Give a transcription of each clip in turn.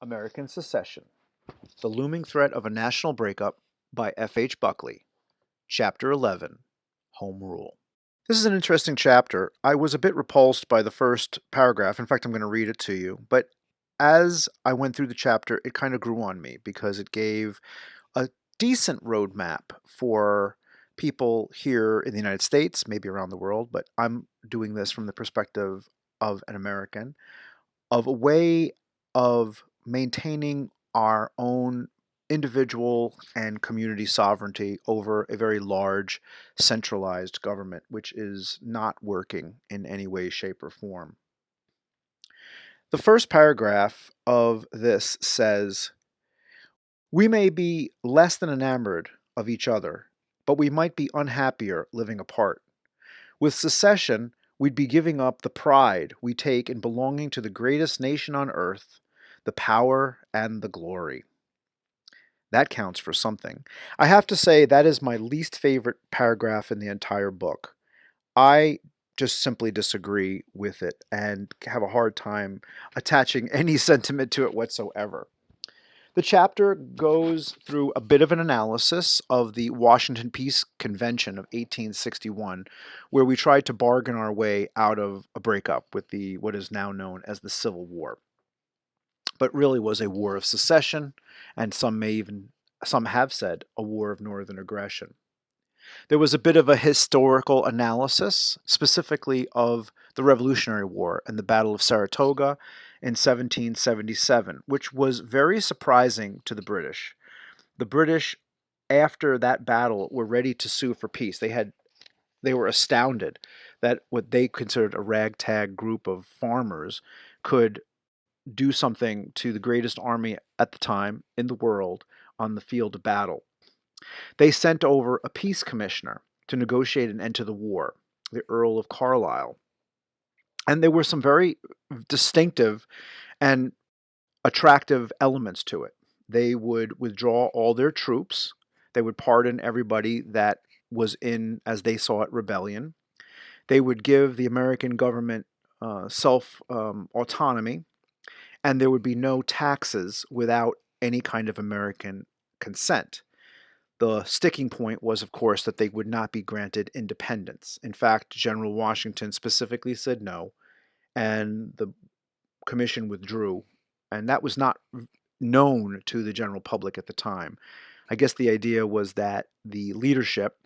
American Secession, The Looming Threat of a National Breakup by F.H. Buckley, Chapter 11, Home Rule. This is an interesting chapter. I was a bit repulsed by the first paragraph. In fact, I'm going to read it to you. But as I went through the chapter, it kind of grew on me because it gave a decent roadmap for people here in the United States, maybe around the world, but I'm doing this from the perspective of an American, of a way of maintaining our own individual and community sovereignty over a very large centralized government, which is not working in any way, shape, or form. The first paragraph of this says, "We may be less than enamored of each other, but we might be unhappier living apart. With secession, we'd be giving up the pride we take in belonging to the greatest nation on earth, the power and the glory." That counts for something. I have to say that is my least favorite paragraph in the entire book. I just simply disagree with it and have a hard time attaching any sentiment to it whatsoever. The chapter goes through a bit of an analysis of the Washington Peace Convention of 1861, where we tried to bargain our way out of a breakup with the what is now known as the Civil War, but really was a war of secession, and some have said a war of northern aggression. There was a bit of a historical analysis, specifically of the Revolutionary War and the Battle of Saratoga in 1777, which was very surprising to the British. The British, after that battle, were ready to sue for peace. They were astounded that what they considered a ragtag group of farmers could do something to the greatest army at the time in the world on the field of battle. They sent over a peace commissioner to negotiate an end to the war, the Earl of Carlisle. And there were some very distinctive and attractive elements to it. They would withdraw all their troops. They would pardon everybody that was in, as they saw it, rebellion. They would give the American government self autonomy, and there would be no taxes without any kind of American consent. The sticking point was, of course, that they would not be granted independence. In fact, General Washington specifically said no, and the commission withdrew, and that was not known to the general public at the time. I guess the idea was that the leadership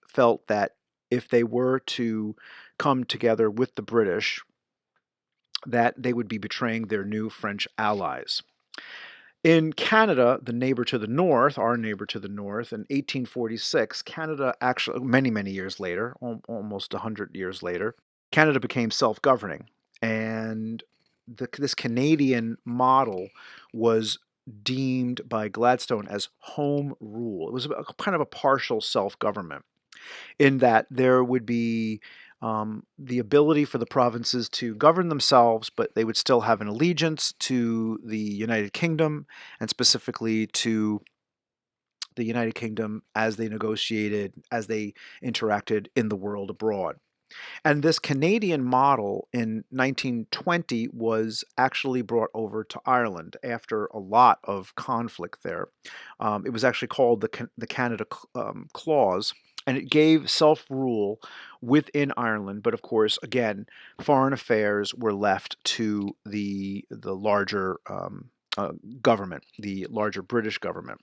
felt that if they were to come together with the British, that they would be betraying their new French allies. In Canada, the neighbor to the north, our neighbor to the north, in 1846, Canada actually, many, many years later, almost 100 years later, Canada became self-governing. And this Canadian model was deemed by Gladstone as home rule. It was kind of a partial self-government in that there would be the ability for the provinces to govern themselves, but they would still have an allegiance to the United Kingdom, and specifically to the United Kingdom as they negotiated, as they interacted in the world abroad. And this Canadian model in 1920 was actually brought over to Ireland after a lot of conflict there. It was actually called the Canada Clause, and it gave self-rule within Ireland. But of course, again, foreign affairs were left to the larger government, the larger British government.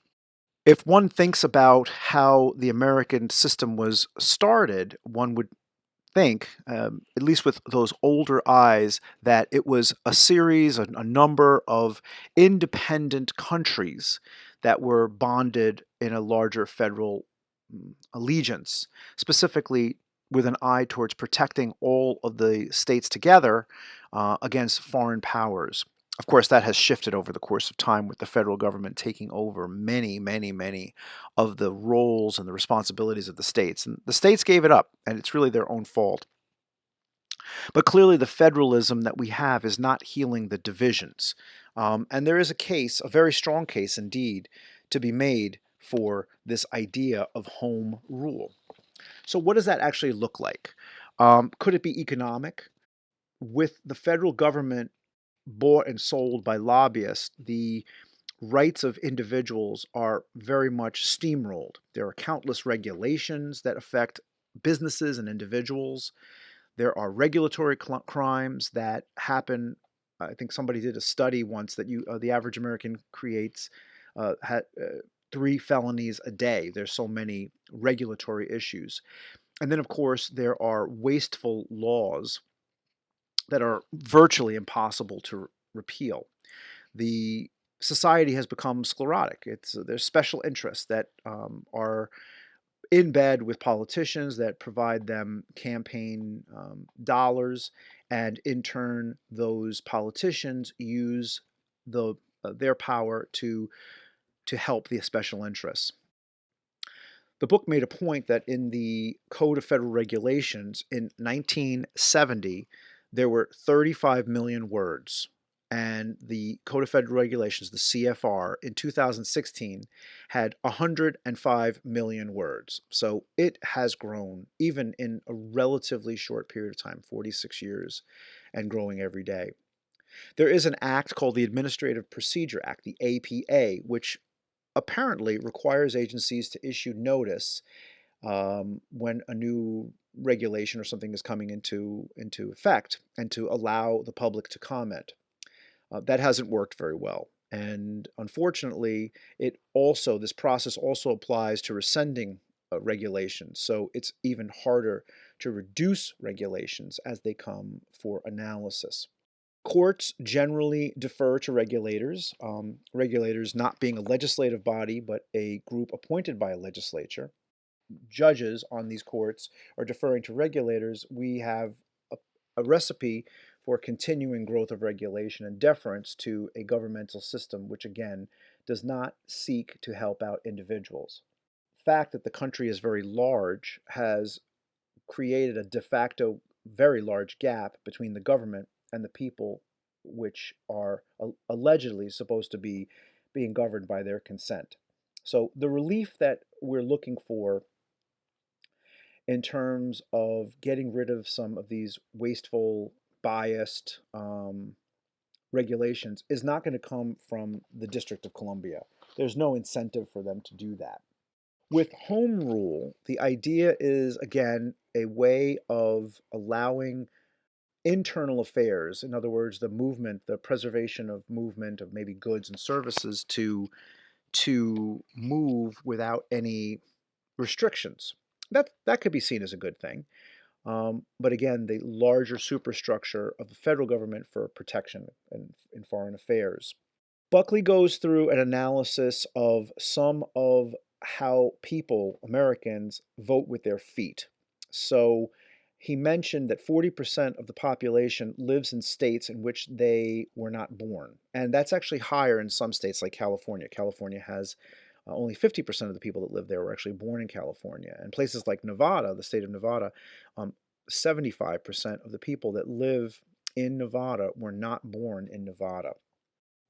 If one thinks about how the American system was started, one would think, at least with those older eyes, that it was a series, a number of independent countries that were bonded in a larger federal allegiance, specifically with an eye towards protecting all of the states together against foreign powers. Of course, that has shifted over the course of time with the federal government taking over many, many, many of the roles and the responsibilities of the states. And the states gave it up, and it's really their own fault. But clearly, the federalism that we have is not healing the divisions. And there is a case, a very strong case indeed, to be made for this idea of home rule. So, what does that actually look like? Could it be economic? With the federal government bought and sold by lobbyists, the rights of individuals are very much steamrolled. There are countless regulations that affect businesses and individuals. There are regulatory crimes that happen. I think somebody did a study once that the average American creates had 3 felonies a day. There's so many regulatory issues. And then, of course, there are wasteful laws that are virtually impossible to repeal. The society has become sclerotic. There's special interests that are in bed with politicians that provide them campaign dollars, and in turn, those politicians use their power to help the special interests. The book made a point that in the Code of Federal Regulations in 1970, there were 35 million words. And the Code of Federal Regulations, the CFR, in 2016 had 105 million words. So it has grown, even in a relatively short period of time, 46 years, and growing every day. There is an act called the Administrative Procedure Act, the APA, which apparently requires agencies to issue notice when a new regulation or something is coming into effect, and to allow the public to comment. That hasn't worked very well. And unfortunately, this process also applies to rescinding regulations. So it's even harder to reduce regulations as they come for analysis. Courts generally defer to regulators, regulators not being a legislative body, but a group appointed by a legislature. Judges on these courts are deferring to regulators. We have a recipe for continuing growth of regulation and deference to a governmental system, which again does not seek to help out individuals. The fact that the country is very large has created a de facto very large gap between the government and the people, which are allegedly supposed to be being governed by their consent. So the relief that we're looking for in terms of getting rid of some of these wasteful, biased regulations is not going to come from the District of Columbia. There's no incentive for them to do that. With home rule, the idea is, again, a way of allowing internal affairs, in other words, the movement, the preservation of movement of maybe goods and services, to move without any restrictions. That could be seen as a good thing. But again, the larger superstructure of the federal government for protection in foreign affairs. Buckley goes through an analysis of some of how people, Americans, vote with their feet. So he mentioned that 40% of the population lives in states in which they were not born. And that's actually higher in some states like California. California has only 50% of the people that live there were actually born in California. And places like Nevada, the state of Nevada, 75% of the people that live in Nevada were not born in Nevada.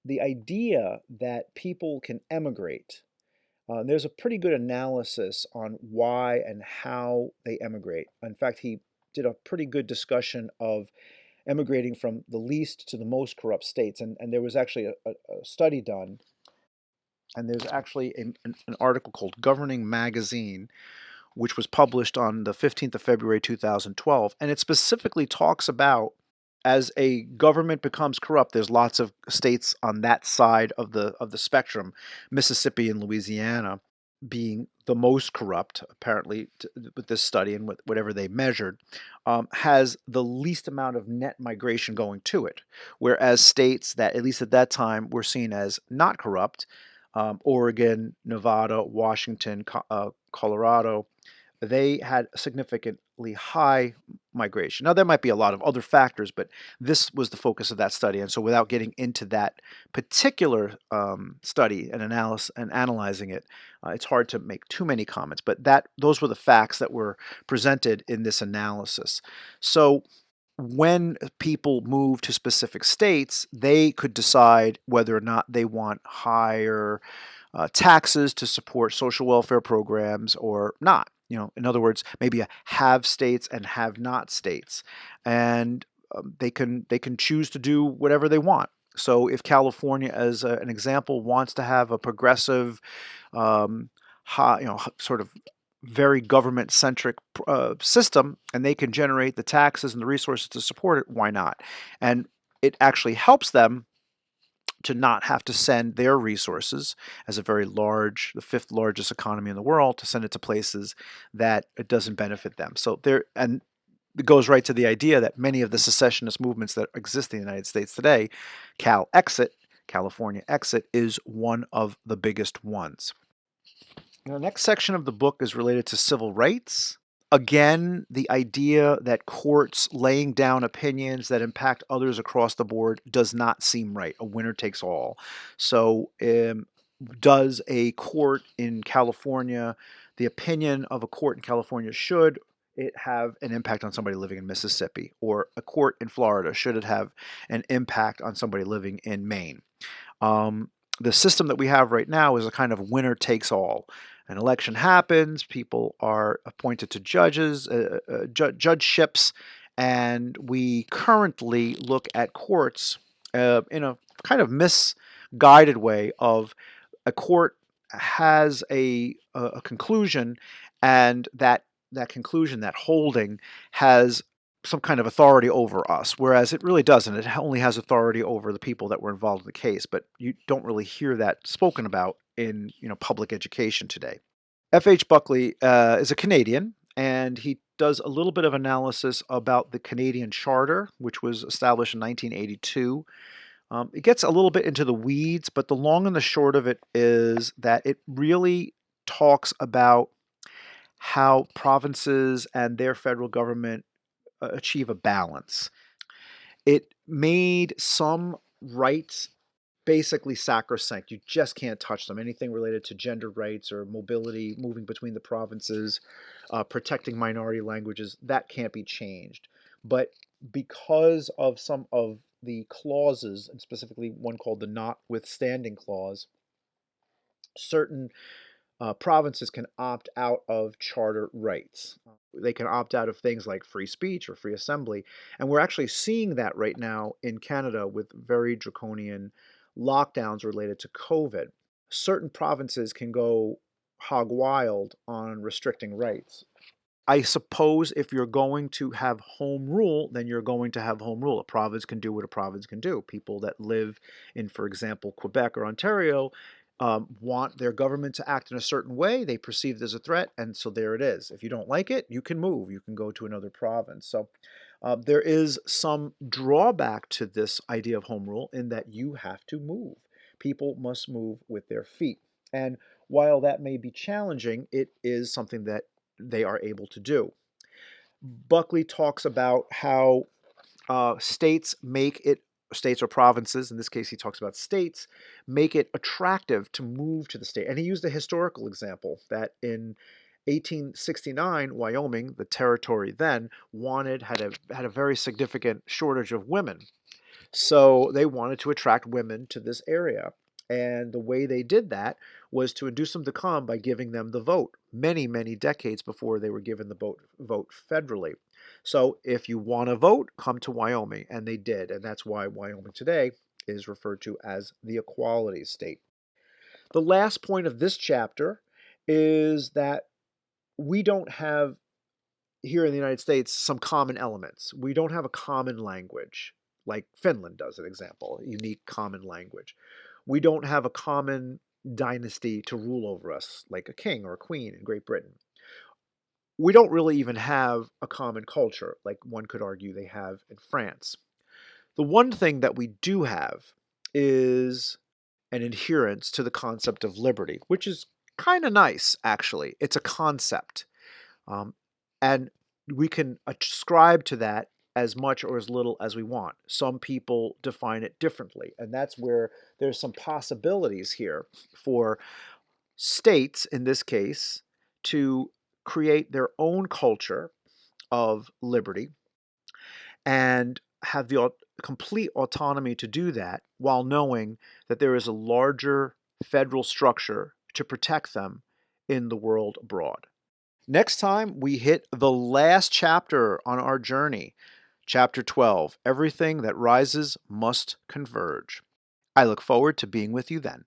The idea that people can emigrate, there's a pretty good analysis on why and how they emigrate. In fact, he did a pretty good discussion of emigrating from the least to the most corrupt states. And there was actually a study done, and there's actually an article called Governing Magazine, which was published on the 15th of February 2012. And it specifically talks about, as a government becomes corrupt, there's lots of states on that side of the spectrum, Mississippi and Louisiana being the most corrupt, apparently, with this study and whatever they measured, has the least amount of net migration going to it. Whereas states that, at least at that time, were seen as not corrupt, Oregon, Nevada, Washington, Colorado, they had significantly high migration. Now, there might be a lot of other factors, but this was the focus of that study. And so without getting into that particular study and analyzing it, it's hard to make too many comments. But those were the facts that were presented in this analysis. So when people move to specific states, they could decide whether or not they want higher taxes to support social welfare programs or not. In other words, maybe a have states and have not states, and they can choose to do whatever they want. So if California, as an example, wants to have a progressive, um, sort of very government-centric system, and they can generate the taxes and the resources to support it, why not? And it actually helps them to not have to send their resources as a very large, the fifth largest economy in the world, to send it to places that it doesn't benefit them. So there, and it goes right to the idea that many of the secessionist movements that exist in the United States today, California Exit, is one of the biggest ones. The next section of the book is related to civil rights. Again, the idea that courts laying down opinions that impact others across the board does not seem right. A winner takes all. So, does a court in California, the opinion of a court in California, should it have an impact on somebody living in Mississippi? Or a court in Florida, should it have an impact on somebody living in Maine? The system that we have right now is a kind of winner takes all. An election happens, people are appointed to judgeships, and we currently look at courts in a kind of misguided way of a court has a conclusion, and that conclusion, that holding, has some kind of authority over us, whereas it really doesn't. It only has authority over the people that were involved in the case, but you don't really hear that spoken about in public education today. F.H. Buckley is a Canadian, and he does a little bit of analysis about the Canadian Charter, which was established in 1982. It gets a little bit into the weeds, but the long and the short of it is that it really talks about how provinces and their federal government achieve a balance. It made some rights basically sacrosanct. You just can't touch them. Anything related to gender rights or mobility, moving between the provinces, protecting minority languages, that can't be changed. But because of some of the clauses, and specifically one called the notwithstanding clause, certain provinces can opt out of charter rights. They can opt out of things like free speech or free assembly. And we're actually seeing that right now in Canada with very draconian lockdowns related to COVID. Certain provinces can go hog wild on restricting rights. I suppose if you're going to have home rule, then you're going to have home rule. A province can do what a province can do. People that live in, for example, Quebec or Ontario want their government to act in a certain way. They perceive it as a threat, and so there it is. If you don't like it, you can move. You can go to another province. So there is some drawback to this idea of home rule in that you have to move. People must move with their feet. And while that may be challenging, it is something that they are able to do. Buckley talks about how states or provinces, in this case he talks about states, make it attractive to move to the state. And he used a historical example that in 1869, Wyoming, the territory then, had a very significant shortage of women. So they wanted to attract women to this area. And the way they did that was to induce them to come by giving them the vote many, many decades before they were given the vote federally. So if you want to vote, come to Wyoming. And they did. And that's why Wyoming today is referred to as the equality state. The last point of this chapter is that we don't have here in the United States some common elements. We don't have a common language like Finland does, an example, a unique common language. We don't have a common dynasty to rule over us like a king or a queen in Great Britain. We don't really even have a common culture like one could argue they have in France. The one thing that we do have is an adherence to the concept of liberty, which is kind of nice, actually. It's a concept. And we can ascribe to that as much or as little as we want. Some people define it differently, and that's where there's some possibilities here for states, in this case, to create their own culture of liberty and have the complete autonomy to do that while knowing that there is a larger federal structure to protect them in the world abroad. Next time, we hit the last chapter on our journey, Chapter 12, Everything That Rises Must Converge. I look forward to being with you then.